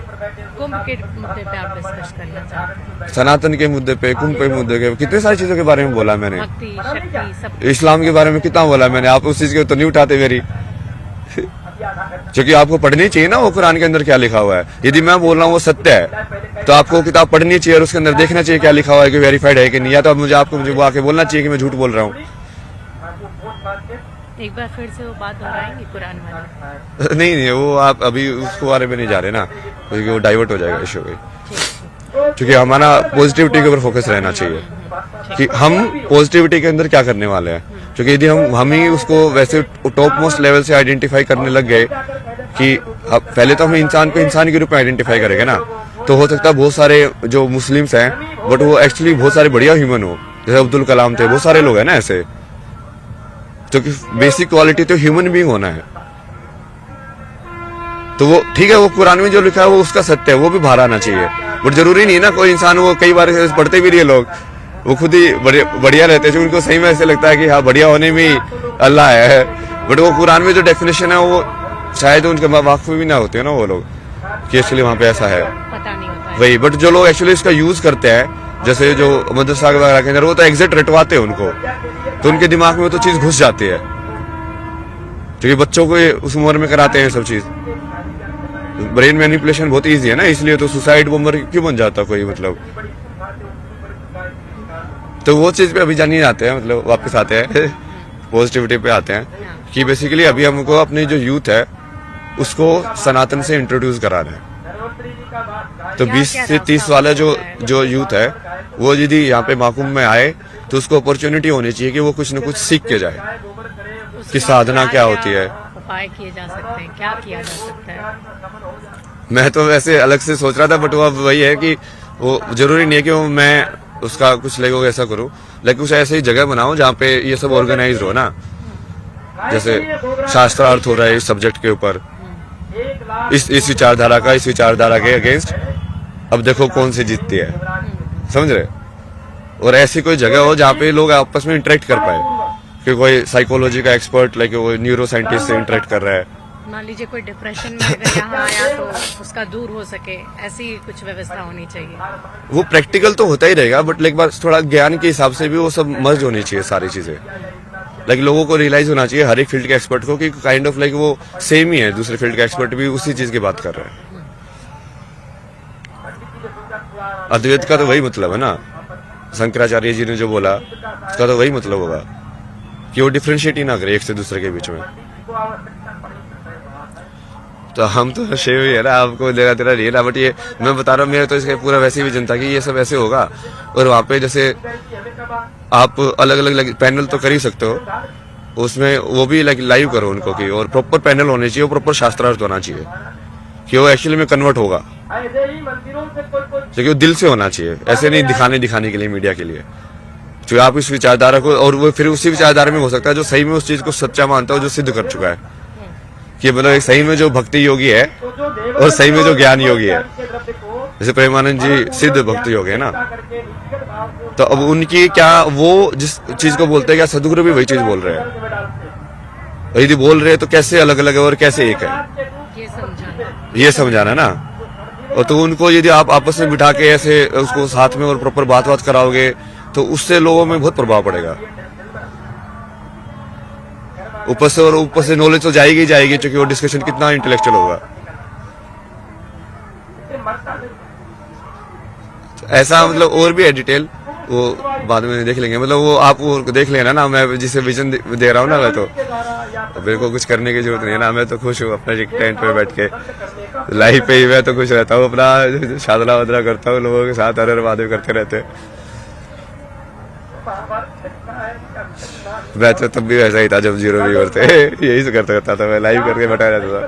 कुंभ के मुद्दे पे आप डिस्कस करना चाहते हैं? सनातन के मुद्दे पे, कुंभ के मुद्दे के, कितने सारी चीजों के बारे में बोला मैंने। भक्ति शक्ति सब। इस्लाम के बारे में कितना बोला मैंने, आप उस चीज के तो नहीं उठाते मेरी। क्योंकि आपको पढ़नी चाहिए ना वो कुरान के अंदर क्या लिखा हुआ है। यदि मैं बोल रहा हूँ वो सत्य है तो आपको किताब पढ़नी चाहिए और उसके अंदर देखना चाहिए क्या लिखा हुआ है, कि वेरीफाइड है कि नहीं। या तो मुझे वो आके बोलना चाहिए कि मैं झूठ बोल रहा हूँ। एक बार फिर से वो बात दोहराएंगे कुरान वाले? नहीं, वो आप अभी उसको बारे में नहीं जा रहे ना, क्योंकि वो डाइवर्ट हो जाएगा इशू पे। क्योंकि हमारा पॉजिटिविटी के ऊपर फोकस रहना चाहिए कि हम पॉजिटिविटी के अंदर क्या करने वाले हैं। क्योंकि यदि हम ही उसको वैसे टॉप मोस्ट लेवल से आइडेंटिफाई करने लग गए कि पहले तो हम इंसान को इंसान के रूप में आइडेंटिफाई करेंगे ना, तो हो सकता है बहुत सारे जो मुस्लिम्स हैं बट वो एक्चुअली बहुत सारे बढ़िया ह्यूमन हो, जैसे अब्दुल कलाम थे, बहुत सारे लोग हैं ना ऐसे। क्योंकि बेसिक क्वालिटी तो ह्यूमन बीइंग होना है। तो वो ठीक है, वो कुरान में जो लिखा है वो उसका सत्य है, वो भी बाहर आना चाहिए। बट जरूरी नहीं ना कोई इंसान, वो कई बार पढ़ते भी नहीं है लोग, वो खुद ही बढ़िया रहते हैं, जो उनको सही में ऐसे लगता है कि हाँ बढ़िया होने में ही अल्लाह है। बट वो कुरान में जो डेफिनेशन है वो शायद उनके वाकफ भी ना होते हैं ना वो लोग कि एक्चुअली वहाँ पे ऐसा है, पता नहीं होता है। वही। बट जो लोग एक्चुअली इसका यूज करते हैं, जैसे जो मदरसा वगैरह के अंदर, वो तो एग्जैक्ट रटवाते हैं उनको, तो उनके दिमाग में तो चीज घुस जाती है। क्योंकि बच्चों को उस उम्र में कराते हैं सब चीज, ब्रेन मैनिपुलेशन बहुत इजी है ना, इसलिए तो सुसाइड बॉम्बर क्यों बन जाता कोई, मतलब। तो वो चीज पे अभी जानिए आते हैं, मतलब वापस आते हैं पॉजिटिविटी पे आते हैं कि बेसिकली अभी हमको अपनी जो यूथ है उसको सनातन से इंट्रोड्यूस कराना है। तो 20 से 30 वाला जो यूथ है वो यदि यहाँ पे महाकुंभ में आए तो उसको अपॉर्चुनिटी होनी चाहिए कि वो कुछ न कुछ सीख के जाए कि साधना क्या होती है। उपाय किए जा सकते हैं, क्या किया जा सकता है? मैं तो वैसे अलग से सोच रहा था, बट वो अब वही है कि वो जरूरी नहीं है कि वो मैं उसका कुछ लेगो ऐसा करूं, लेकिन कुछ ऐसी जगह बनाओ जहाँ पे ये सब ऑर्गेनाइज हो ना। जैसे शास्त्रार्थ हो रहा है इस सब्जेक्ट के ऊपर, इस विचारधारा का इस विचारधारा के अगेंस्ट, अब देखो कौन सी जीतती है, समझ रहे। और ऐसी कोई जगह हो जहाँ पे लोग आपस में इंटरेक्ट कर पाए, कि कोई साइकोलॉजी का एक्सपर्ट लाइक वो न्यूरो साइंटिस्ट से इंटरेक्ट कर रहा है। मान लीजिए कोई डिप्रेशन में अगर यहाँ आया तो उसका दूर हो सके, ऐसी कुछ व्यवस्था होनी चाहिए। वो प्रैक्टिकल तो होता ही रहेगा, बट लाइक बार थोड़ा ज्ञान के हिसाब से भी वो सब मर्ज होनी चाहिए सारी चीजें। लाइक लोगों को रियलाइज होना चाहिए हर एक फील्ड के एक्सपर्ट को कि काइंड ऑफ लाइक वो सेम ही है, दूसरे फील्ड के एक्सपर्ट भी उसी चीज की बात कर रहे हैं। अद्वैत का तो वही मतलब है ना, शंकराचार्य जी ने जो बोला उसका तो वही मतलब होगा कि वो डिफरेंशिएट ही ना करे एक से दूसरे के बीच में। तो हम तो शेव ही है ना, आपको लेना तेरा नहीं है, बट ये मैं बता रहा हूँ मेरा तो इसका पूरा वैसे ही विजन था कि ये सब ऐसे होगा। और वहाँ पे जैसे आप अलग अलग पैनल तो कर ही सकते हो, उसमें वो भी लाइव करो उनको की, और प्रॉपर पैनल होने चाहिए, प्रॉपर शास्त्रार्थ होना चाहिए कि वो एक्चुअली में कन्वर्ट होगा, क्योंकि वो दिल से होना चाहिए, ऐसे नहीं दिखाने के लिए, मीडिया के लिए। तो आप इस विचारधारा को, और वो फिर उसी विचारधारा में हो सकता है जो सही में उस चीज को सच्चा मानता है, जो सिद्ध कर चुका है कि मतलब एक सही में जो भक्ति योगी है और सही में जो ज्ञान योगी है। जैसे प्रेमानंद जी सिद्ध भक्ति योगी है ना, तो अब उनकी क्या, वो जिस चीज को बोलते हैं क्या सदगुरु भी वही चीज बोल रहे हैं। यदि बोल रहे हैं तो कैसे अलग अलग है और कैसे एक है, ये समझाना ना। और तो उनको यदि आप आपस में बिठा के ऐसे उसको साथ में और प्रॉपर बात कराओगे तो उससे लोगों में बहुत प्रभाव पड़ेगा। ऊपर से नॉलेज तो जाएगी ही जाएगी, क्योंकि वो डिस्कशन कितना इंटेलेक्चुअल होगा। तो ऐसा मतलब और भी है डिटेल, वो बाद में देख लेंगे। मतलब वो आप वो देख लेना ना, मैं जिसे विजन दे रहा हूँ ना, मैं तो मेरे को कुछ करने की जरूरत नहीं है ना, मैं तो खुश हूँ अपना टेंट पे बैठ के लाइफ पे ही मैं तो खुश रहता हूँ, अपना साधना वादना करता हूँ, लोगों के साथ हर बातें करते रहते हैं। मैं तो तब भी वैसा ही था जब 0 व्यूअर थे। यही से करता था मैं, लाइव करके बैठा रहता था।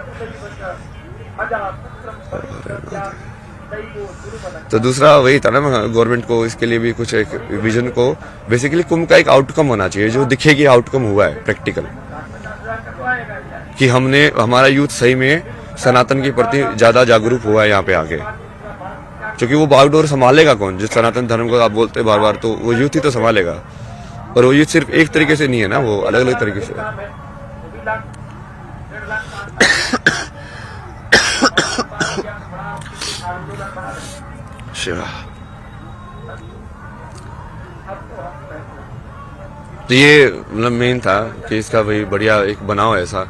तो दूसरा वही था ना, गवर्नमेंट को इसके लिए भी कुछ एक विजन को, बेसिकली कुंभ का एक आउटकम होना चाहिए जो दिखे कि आउटकम हुआ है प्रैक्टिकल, कि हमने, हमारा यूथ सही में सनातन के प्रति ज्यादा जागरूक हुआ है यहाँ पे आके। क्योंकि वो बागडोर संभालेगा कौन? जिस सनातन धर्म को आप बोलते हैं बार बार, तो वो यूथ ही तो संभालेगा। और वो यूथ सिर्फ एक तरीके से नहीं है ना, वो अलग अलग तरीके से है। शिवा। तो ये मतलब मेन था कि इसका भाई बढ़िया एक बनाओ ऐसा,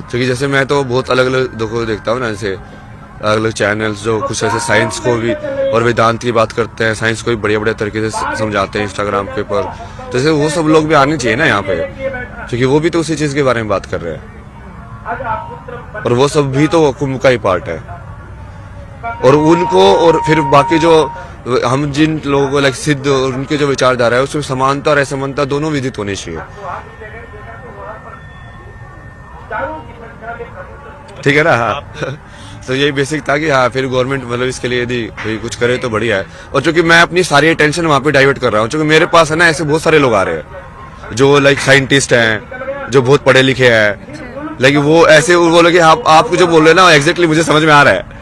क्योंकि जैसे मैं तो बहुत अलग अलग देखता हूँ ना, जैसे अलग अलग चैनल्स जो कुछ ऐसे साइंस को भी और वेदांत की बात करते हैं, साइंस को भी बढ़िया बढ़िया तरीके से समझाते हैं इंस्टाग्राम के पर। तो जैसे वो सब लोग भी आने चाहिए ना यहाँ पे, क्योंकि वो भी तो उसी चीज के बारे में बात कर रहे हैं, और वो सब भी तो कुंभ का ही पार्ट है। और उनको, और फिर बाकी जो हम जिन लोगों को लाइक सिद्ध और उनके जो विचारधारा है, उसमें समानता और असमानता दोनों विदित होनी चाहिए। ठीक है ना? हाँ। तो यही बेसिक था कि हाँ, फिर गवर्नमेंट मतलब इसके लिए यदि कोई कुछ करे तो बढ़िया है। और चूंकि मैं अपनी सारी अटेंशन वहाँ पे डाइवर्ट कर रहा हूँ, क्योंकि मेरे पास है ना ऐसे बहुत सारे लोग आ रहे हैं जो लाइक साइंटिस्ट हैं, जो बहुत पढ़े लिखे हैं, लेकिन वो ऐसे वो बोले कि आप जो बोल रहे हैं ना एग्जैक्टली मुझे समझ में आ रहा है।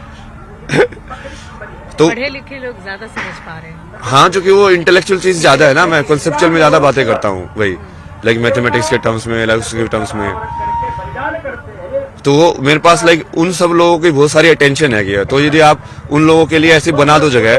तो पढ़े लिखे लोग ज्यादा समझ पा रहे हैं। हाँ, क्योंकि वो इंटेलेक्चुअल चीज ज्यादा है ना, मैं कॉन्सेप्चुअल में ज्यादा बातें करता हूँ, वही लाइक मैथमेटिक्स के टर्म्स में, लाइक उसके टर्म्स में। तो वो मेरे पास लाइक उन सब लोगों की बहुत सारी अटेंशन है कि, तो यदि आप उन लोगों के लिए ऐसी बना दो जगह,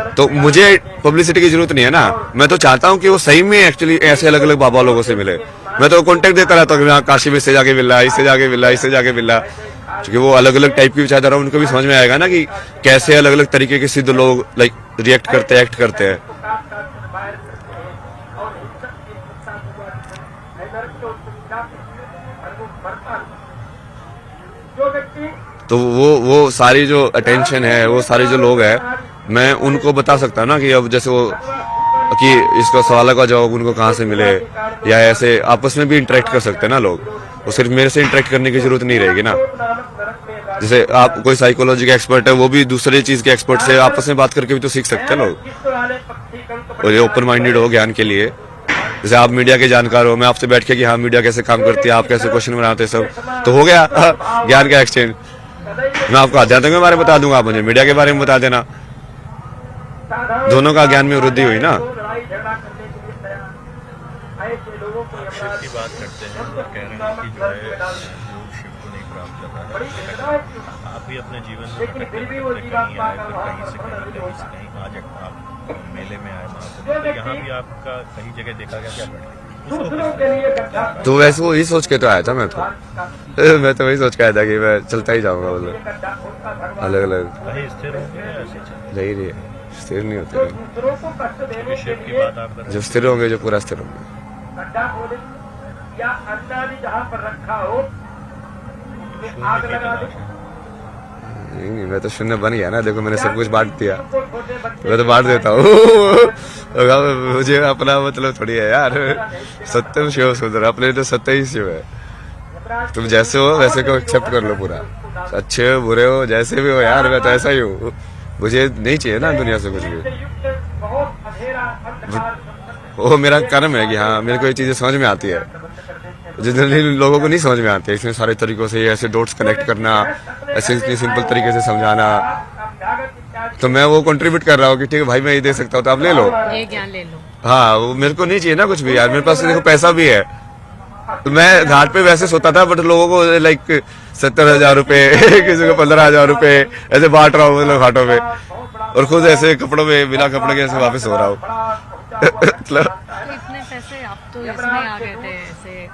तो मुझे पब्लिसिटी की जरूरत नहीं है ना। मैं तो चाहता हूँ कि वो सही में एक्चुअली ऐसे अलग अलग बाबा लोगों से मिले। मैं तो कॉन्टेक्ट देता रहता हूँ कि यहाँ काशी में इससे जाके मिल रहा, इससे जाके मिल रहा, इससे जाके मिल रहा, क्योंकि वो अलग अलग टाइप की विचारधारा उनको भी समझ में आएगा ना कि कैसे अलग अलग तरीके के सिद्ध लोग लाइक रिएक्ट करते हैं, एक्ट करते हैं। तो वो सारी जो अटेंशन है, वो सारे जो लोग हैं, मैं उनको बता सकता हूँ ना कि अब जैसे वो कि इसका सवाल का जवाब उनको कहाँ से मिले, या ऐसे आपस में भी इंटरेक्ट कर सकते हैं ना लोग। वो सिर्फ मेरे से इंटरेक्ट करने की जरूरत नहीं रहेगी ना। जैसे आप कोई साइकोलॉजी के एक्सपर्ट है, वो भी दूसरे चीज के एक्सपर्ट से आपस में बात करके भी तो सीख सकते हैं लोग, और ये ओपन माइंडेड हो ज्ञान के लिए। जैसे आप मीडिया के जानकार हो, मैं आपसे बैठ के कि हाँ मीडिया कैसे काम करती है, आप कैसे क्वेश्चन बनाते हैं, सब तो हो गया ज्ञान का एक्सचेंज। मैं आपको आध्यात्म के बारे में बता दूंगा, आप मुझे मीडिया के बारे में बता देना, दोनों का ज्ञान में वृद्धि हुई ना। शिव की बात करते हैं और कह रहे हैं कि जो है योग शिव को नहीं प्राप्त कर रहा है। आप भी अपने जीवन में भटकते फिरते कहीं आए, फिर कहीं से कहीं आज आप मेले में आए महाकुंभ, तो यहाँ भी आपका कहीं जगह देखा गया क्या? तो वैसे वही सोच के तो आया था मैं तो वही सोच के आया था कि मैं चलता ही जाऊंगा, मतलब अलग अलग कहीं स्थिर होंगे या ऐसे चल नहीं रही, स्थिर नहीं होते। क्योंकि शिव की बात आप कर रहे जो स्थिर होंगे, जो पूरा स्थिर होंगे। गड्ढा खोले या अन्नादि जहाँ पर रखा हो हैं, आग शून्य की लगा दे। तलाश है। नहीं, मैं तो शून्य बन गया ना, देखो मैंने सब कुछ बांट दिया, मैं तो बांट देता हूँ। मुझे अपना मतलब थोड़ी है यार, सत्यम शिव सुंदर, अपने तो सत्य ही शिव है। तुम जैसे हो वैसे को एक्सेप्ट कर लो पूरा, अच्छे हो बुरे हो जैसे भी हो यार, मैं तो ऐसा ही हूँ। मुझे नहीं चाहिए ना दुनिया से कुछ भी, बहुत अंधेरा अंधकार वो मेरा कर्म है कि हाँ मेरे को ये चीजें समझ में आती है, जनरली लोगों को नहीं समझ में आती है। इसमें सारे तरीकों से ऐसे डॉट्स कनेक्ट करना, ऐसे इतनी सिंपल तरीके से समझाना, तो मैं वो कंट्रीब्यूट कर रहा हूँ कि ठीक है भाई मैं ये दे सकता हूँ तो आप ले लो, ये ज्ञान ले लो। हाँ वो मेरे को नहीं चाहिए ना कुछ भी यार, मेरे पास देखो पैसा भी है। तो मैं घाट पे वैसे सोता था, बट लोगों को लाइक 70,000 रुपए किसी को 15,000 रुपए ऐसे बांट रहा हूँ मतलब घाटों में, और खुद ऐसे कपड़ों में बिना कपड़े के ऐसे वापस हो रहा हूँ। मतलब इतने पैसे आप तो इसमें आ गए थे, ऐसे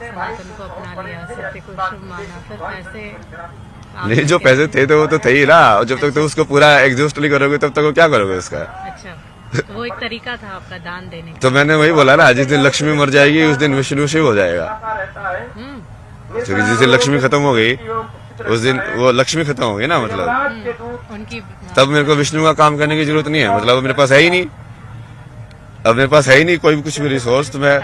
सनातन को अपना लिया, सत्य को शुभ माना, फिर पैसे नहीं, जो पैसे थे तो वो तो थे ही ना, और जब तक तो उसको पूरा एग्जॉस्ट नहीं करोगे तब तक वो क्या करोगे उसका। अच्छा, तो वो एक तरीका था आपका दान देने का। तो मैंने वही बोला ना, जिस दिन लक्ष्मी मर जाएगी उस दिन विष्णु शिव हो जाएगा, क्योंकि जिस दिन लक्ष्मी खत्म हो गई उस दिन वो लक्ष्मी खत्म हो गई ना, मतलब उनकी तब मेरे को विष्णु का काम करने की जरूरत नहीं है, मतलब मेरे पास है ही नहीं। अब मेरे पास है ही नहीं कोई भी कुछ भी रिसोर्स, तो मैं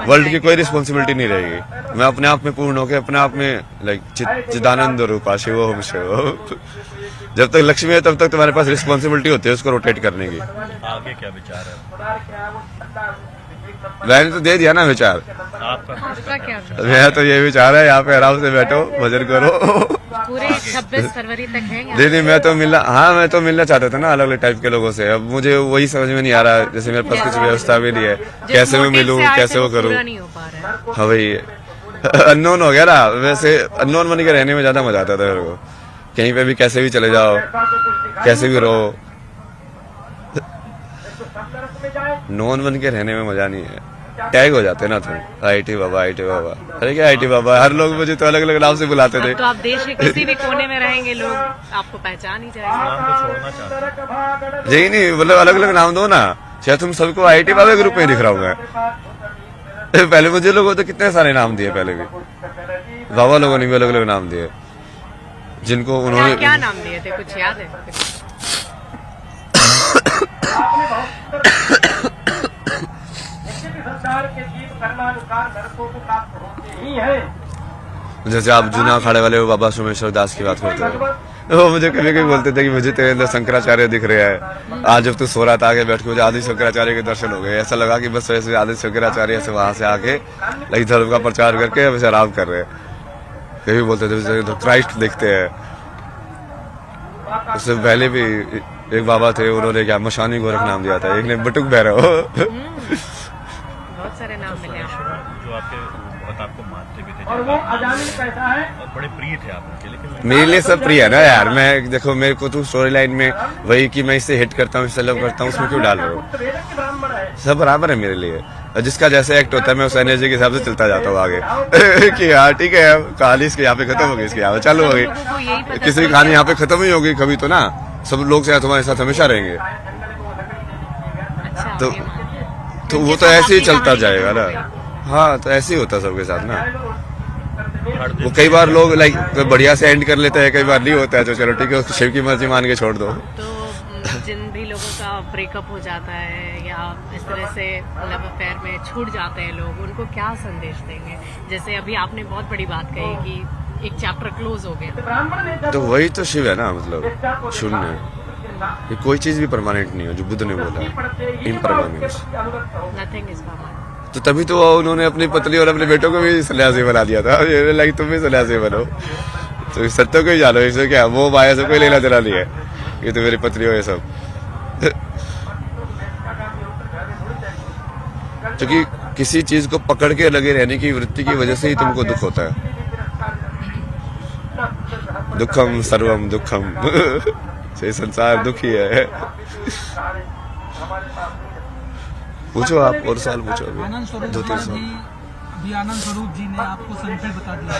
वर्ल्ड की कोई रिस्पॉन्सिबिलिटी नहीं रहेगी। मैं अपने आप में पूर्ण होकर अपने आप में लाइक चिदानंद रूपा शिवोहम शिव। जब तक लक्ष्मी है तब तक तुम्हारे पास रिस्पॉन्सिबिलिटी होती है उसको रोटेट करने की। आगे क्या विचार है? मैंने तो दे दिया ना विचार। आपका क्या मेरा तो ये विचार है, यहाँ पे आराम से बैठो, भजन करो। पूरे 26 फरवरी तक है यहाँ? नहीं, मैं तो मिलना चाहता था ना अलग अलग टाइप के लोगों से। अब मुझे वही समझ में नहीं आ रहा, जैसे मेरे पास कुछ व्यवस्था भी नहीं है, कैसे मैं मिलूं, कैसे वो करूं। नहीं हो पा रहा है। हाँ भाई, अननोन हो गया ना। वैसे अननोन बन के रहने में ज्यादा मजा आता था मेरे को। कहीं पे भी कैसे भी चले जाओ, कैसे भी रहो। नॉन बन के रहने में मजा नहीं है। टैग हो जाते ना तुम, आईटी बाबा, आईटी बाबा। अरे क्या आईटी बाबा, हर लोग मुझे तो अलग अलग नाम से बुलाते थे। तो आप देश के किसी भी कोने में रहेंगे, लोग आपको पहचान ही जाएंगे। नाम को छोड़ना चाहते हैं? यही नहीं, मतलब अलग अलग नाम दो ना। चाहे तुम सबको आईटी बाबा के रूप में दिख रहा हूँ मैं। पहले मुझे लोगों तो कितने सारे नाम दिए, पहले भी बाबा लोगों ने भी अलग अलग नाम दिए, जिनको उन्होंने क्या नाम दिए थे, कुछ याद है? जैसे आप जूना अखाड़े वाले वो बाबा सोमेश्वर दास की बात करते हो, वो मुझे कभी कभी बोलते थे कि मुझे तेरे अंदर शंकराचार्य दिख रहा है। आज जब तू सो रहा था आगे बैठ के मुझे आदि शंकराचार्य के दर्शन हो गए। ऐसा लगा कि बस वैसे आदि शंकराचार्य से वहां से आके लाइक धर्म का प्रचार करके वैसे आराम कर रहे हैं। कभी बोलते थे तो क्राइस्ट देखते हैं। उससे पहले भी एक बाबा थे, उन्होंने क्या मशानी गोरख नाम दिया था, एक ने बटुक भैरव। बहुत सारे नाम मिले जो आपके बहुत आपको मानते भी थे, और वो अजामिल कैसा है? और बड़े प्रिय थे आपके, लेकिन मेरे लिए सब प्रिय है ना यार। मैं देखो, मेरे को तो स्टोरी लाइन में वही कि मैं इससे हिट करता हूँ, इससे लव करता हूँ, उसमें क्यों डाल रहे हो? ब्राह्मण है। सब बराबर है मेरे लिए। और जिसका जैसे एक्ट होता है मैं उस एनर्जी के हिसाब से चलता जाता हूँ आगे। कि यार ठीक है, कहानी इसके यहाँ पे खत्म हो गई, इसके यहाँ पे चालू हो गई। किसी की कहानी यहाँ पे खत्म ही होगी कभी तो ना, सब लोग से तुम्हारे साथ हमेशा रहेंगे। तो वो तो ऐसे ही चलता जाएगा ना। हाँ, तो ऐसे ही होता है सबके साथ ना। वो कई बार लोग लाइक बढ़िया से एंड कर लेते हैं, कई बार नहीं होता है, तो चलो ठीक है, शिव की मर्जी मान के छोड़ दो। तो जिन भी लोगों का ब्रेकअप हो जाता है या इस तरह से लव अफेयर में छूट जाते हैं लोग, उनको क्या संदेश देंगे? जैसे अभी आपने बहुत बड़ी बात कही कि एक चैप्टर क्लोज हो गया, तो वही तो शिव है ना, मतलब शून्य। ये कोई चीज भी परमानेंट नहीं है, जो बुद्ध ने बोला इम्परमानेंस। Nothing is permanent. तो तभी तो उन्होंने अपनी पत्नी और अपने बेटों को भी सन्यासी बना दिया था। लाइक तुम भी सन्यासी बनो, तो सत्य को ही जानो। इससे क्या, वो माया से कोई लेना देना नहीं है, ये तो मेरी पत्नी हो ये सब। क्योंकि किसी चीज को पकड़ के लगे रहने की वृत्ति की वजह से ही तुमको दुख होता है। दुखम सर्वम दुखम। ये संसार दुखी है। पूछो आप, और सवाल पूछो। आनंद स्वरूप दो तीन जी, सवाल। अभी आनंद स्वरूप जी ने आपको संकट बता दिया।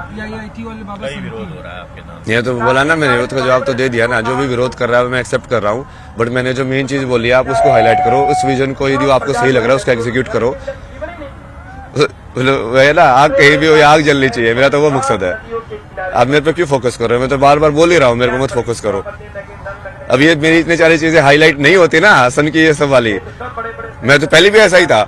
PIIT वाले बाबा कई विरोध संकट। हो रहा है आपके नाम। ये तो बोला ना, मैंने विरोध का जवाब तो दे दिया ना। जो भी विरोध कर रहा है मैं एक्सेप्ट कर रहा हूँ, बट मैंने जो मेन चीज बोली है आप उसको हाईलाइट करो। उस विजन को यदि आपको सही लग रहा है उसका एग्जीक्यूट करो। वह ना, आग कहीं भी हो, आग जलनी चाहिए, मेरा तो वो मकसद है। आप मेरे पे क्यों फोकस कर रहे हो? मैं तो बार बार बोल ही रहा हूँ, मेरे को मत फोकस करो। अब ये मेरी इतनी सारी चीजें हाईलाइट नहीं होती ना, हसन की ये सब वाली। मैं तो पहले भी ऐसा ही था,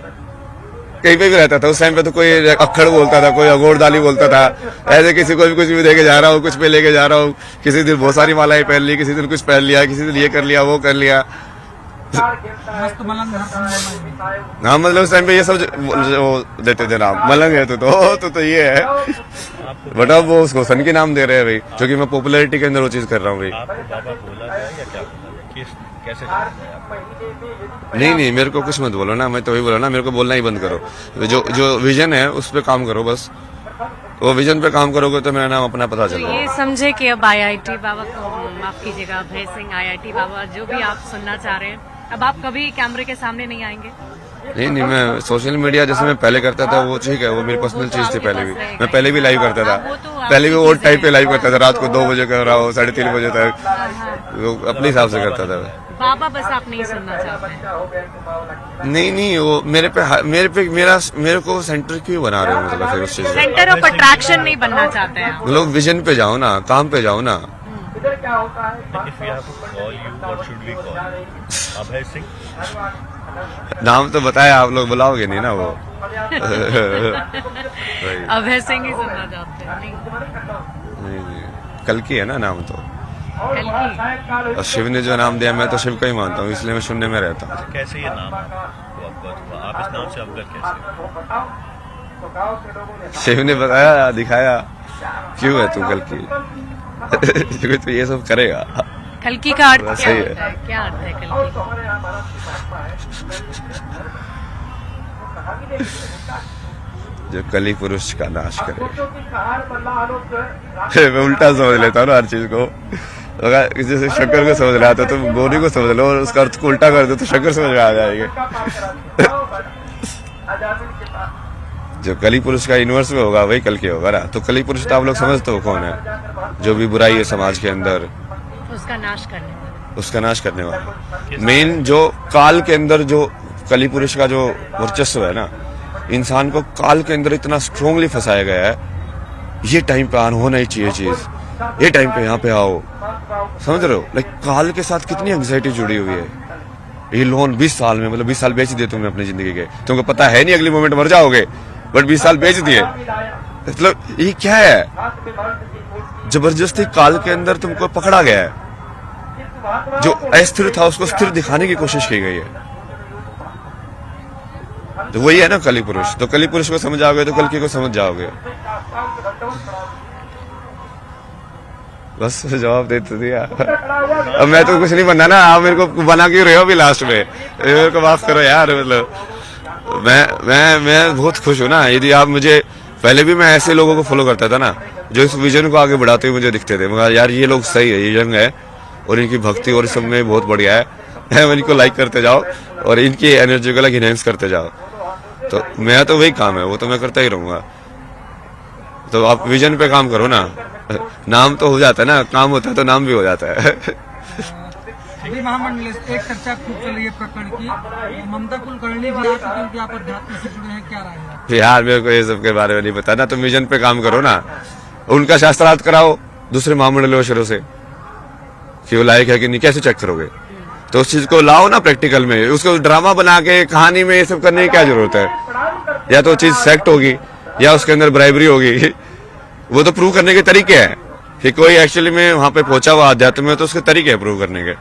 कहीं पे भी रहता था। उस टाइम पे तो कोई अक्खड़ बोलता था, कोई अगोरदाली बोलता था, ऐसे किसी को भी कुछ भी देके जा रहा हूँ, कुछ पे लेके जा रहा हूँ। किसी दिन बहुत सारी मालाएं पहन ली, किसी दिन कुछ पहन लिया, किसी दिन ये कर लिया, वो कर लिया। मस्त मलंग हर हाँ, मतलब उस टाइम पे ये सब जो देते थे नाम, मलंग है तो ये है। बट अब वो उसको सन के नाम दे रहे हैं भाई, क्योंकि मैं पॉपुलैरिटी के अंदर वो चीज कर रहा हूँ भाई। आपको बाबा बोला जाए या क्या बोला जाए? कैसे जाना जाए आपको? नहीं, मेरे को कुछ मत बोलो ना। मैं तो वही बोला ना, मेरे को बोलना ही बंद करो। जो विजन है उस पर काम करो बस। वो विजन पे काम करोगे तो मेरा नाम अपना पता तो चलेगा। ये समझे कि अब IIT बाबा को, माफ कीजिएगा अभय सिंह, IIT बाबा जो भी आप सुनना चाह रहे हैं, अब आप कभी कैमरे के सामने नहीं आएंगे? नहीं, मैं सोशल मीडिया जैसे मैं पहले करता था वो ठीक है, वो मेरी पर्सनल चीज थी। पहले भी मैं पहले भी लाइव करता था, पहले भी वो टाइप पे लाइव करता था, रात को 2 बजे कर रहा हूँ, 3:30 बजे तक, वो अपने हिसाब से करता था। बाबा बस आप नहीं सुनना चाहते हैं? नहीं, वो मेरे को सेंटर क्यों बना रहे हो? मतलब फिर उस चीज सेंटर ऑफ अट्रैक्शन नहीं बनना चाहते हैं आप? लोग विजन पे जाओ ना, काम पे जाओ ना। इधर क्या होता है? If we have to call you, what should we call? Abhay Singh? नाम तो बताया, आप लोग बुलाओगे नहीं ना वो। वही। अभय सिंह ही सुनना चाहते हैं। नहीं, कल की है ना नाम तो। कल की और शिव ने जो नाम दिया, मैं तो शिव का ही मानता हूँ, इसलिए मैं शून्य में रहता हूँ। कैसे ये नाम आपको अवगत हुआ? आप इस नाम से अवगत कैसे? शिव ने बताया, दिखाया, क्यों है तू कल की। क्योंकि तू ये सब करेगा। कल्कि का अर्थ बस क्या सही है। होता है? क्या अर्थ है कल्कि का? जो कली पुरुष का नाश करे। मैं उल्टा समझ लेता हूँ ना हर चीज को। अगर जैसे शंकर को समझ रहा था, तुम गौरी को समझ लो और उसका अर्थ को उल्टा कर दो तो शंकर समझ में आ जाएंगे। जो कली पुरुष का इनवर्स में होगा वही कल के होगा ना। तो कली पुरुष तो आप लोग समझते हो कौन है? जो भी बुराई है समाज के अंदर, उसका नाश करने वाला। उसका नाश करने वाला। मेन जो काल के अंदर जो कली पुरुष का जो वर्चस्व है ना, इंसान को काल के अंदर इतना स्ट्रांगली फंसाया गया है, ये टाइम पे होना ही चाहिए चीज, ये टाइम पे यहाँ पे आओ, समझ रहे हो? लाइक काल के साथ कितनी एंग्जाइटी जुड़ी हुई है। ये लोन 20 साल में, मतलब 20 साल बेच दिए तुमने अपनी जिंदगी के, तुमको पता है नहीं अगली मोमेंट मर जाओगे, बट 20 साल बेच दिए। मतलब ये क्या है? जबरदस्ती काल के अंदर तुमको पकड़ा गया है। जो अस्थिर था उसको स्थिर दिखाने की कोशिश की गई है। तो वही है ना कली पुरुष। तो कली पुरुष को समझ आओगे तो कल्कि को समझ जाओगे। बस जवाब दे तो दिया। अब मैं तो कुछ नहीं बनना ना, आप मेरे को बना के रहे हो अभी लास्ट में। मेरे को माफ करो यार। मतलब मैं बहुत खुश हूँ ना। यदि आप मुझे, पहले भी मैं ऐसे लोगों को फॉलो करता था ना जो इस विजन को आगे बढ़ाते हुए मुझे दिखते थे। मगर यार ये लोग सही है, ये यंग है और इनकी भक्ति और सब में बहुत बढ़िया है। इनको लाइक करते जाओ और इनकी एनर्जी को इनहेंस करते जाओ। तो मेरा तो वही काम है, वो तो मैं करता ही रहूंगा। तो आप विजन पे काम करो ना। नाम तो हो जाता है ना, काम होता है तो नाम भी हो जाता है। अभी महामंडल एक चर्चा खूब चल रही है प्रकरण की, ममता कुलकर्णी जी क्योंकि आप अध्यात्म से जुड़े हैं, क्या राय है? यार मेरे को ये सब के बारे में नहीं पता ना। तुम विजन पे काम करो ना, उनका शास्त्रार्थ कराओ दूसरे महामंडलों से कि वो लायक है कि नहीं, कैसे चेक करोगे? तो उस चीज को लाओ ना प्रैक्टिकल में। उसको ड्रामा बना के कहानी में ये सब करने की क्या जरूरत है? या तो चीज सेक्ट होगी या उसके अंदर ब्राइबरी होगी। वो तो प्रूव करने के तरीके हैं कि कोई एक्चुअली में वहां पे पहुंचा हुआ अध्यात्म में, तो उसके तरीके हैं प्रूव करने के।